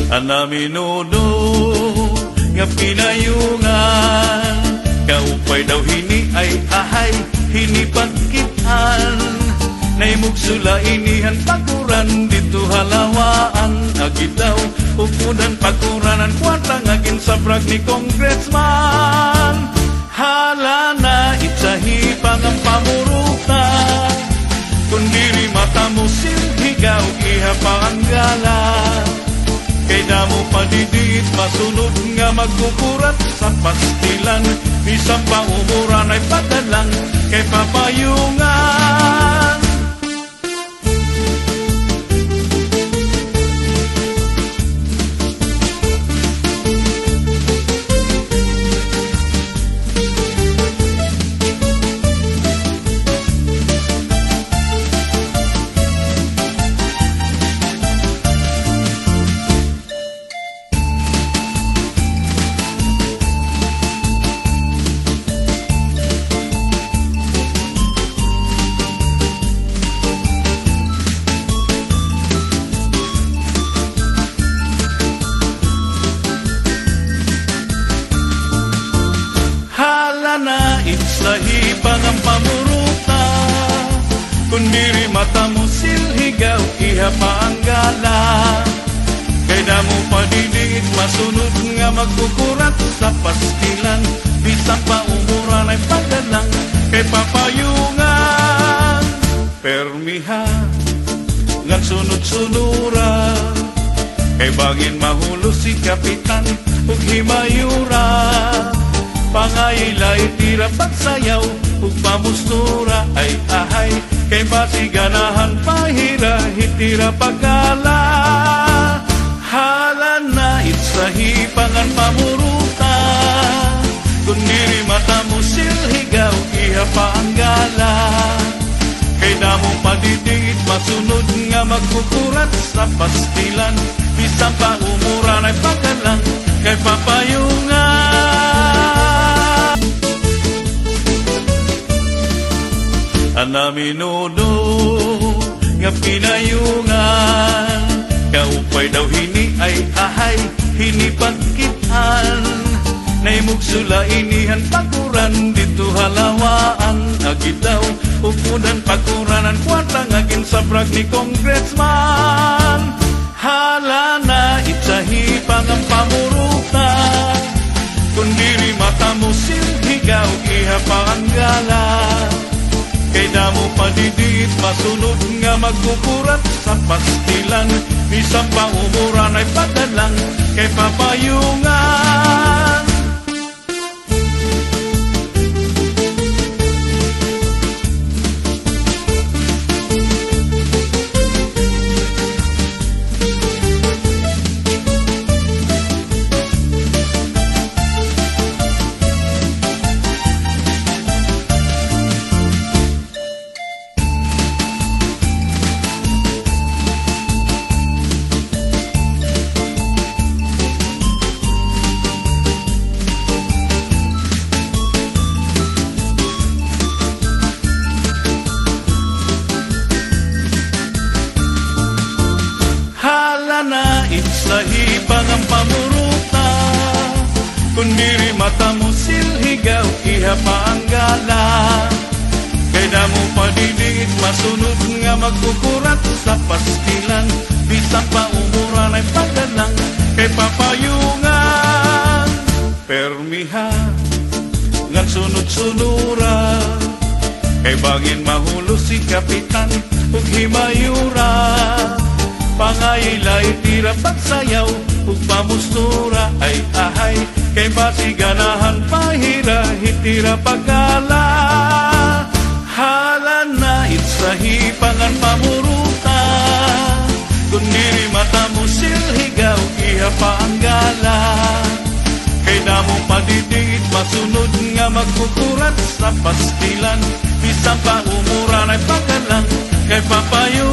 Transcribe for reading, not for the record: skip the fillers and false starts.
Amenudo nga pinayungan, kaupay daw hini ay ahay hinipagkitan, naimugsula inihan paguran dito halawaan, agitaw ukudan paguranan kwarta ngagin sa brag ni congressman. Hala na itsahi pang ang pamuruta, kundiri mata mo silhigaw iha pa ang gala. Kay damo padidit masunod nga magkukurat sa pastilan, bisang paumuran ay padalang kay papayungan. Na itsahi pang ang pamuruta, kundiri mata mo silhigaw iha pa ang gala. Kay damo padidit masunod nga magkukurat sa pastilan, bisang paumuran ay padalang kay papayungan. Permiha ngan sunod-sunura, kay bangin mahulo si kapitan ug himayura. Pangayilay tira pagsayaw ug pamustura ay ahay, kay masiganahan pahira hitira pagkala. Hala na itsahi pangan pamuruta, kundiri mata mo silhigaw iha pa ang gala. Kay damo padidit masunod nga magkukurat sa pastilan, bisang paumuran ay pagkalang kay papayungan. Amenudo nga pinayungan, kaupay daw hini ay ahay hinipagkitan, naimugsula inihan paguran dito halawaan, agitaw ukudan paguranan kwarta ngagin sa brag ni congressman. Hala na itsahi pang ang pamuruta, kundiri mata mo silhigaw iha pa ang gala. Kay damo padidit masunod nga magkukurat sa pastilan, bisang paumuran ay padalang kay papayungan. Na itsahi pang ang pamuruta, kundiri mata mo silhigaw iha pa ang gala. Kay damo padidit masunod nga magkukurat sa pastilan, bisang paumuran ay padalang kay papayungan. Permiha ngan sunod-sunura, kay bangin mahulo si kapitan ug himayura. Pangayilay tira pagsayaw ug pamustura ay ahay, kay masiganahan pahira hitira pagkala. Hala na itsahi pangan pamuruta, kundiri mata mo silhigaw iha pa ang gala. Kay damo padidit masunod nga magkukurat sa pastilan, bisang paumuran ay pagkalang kay papayo.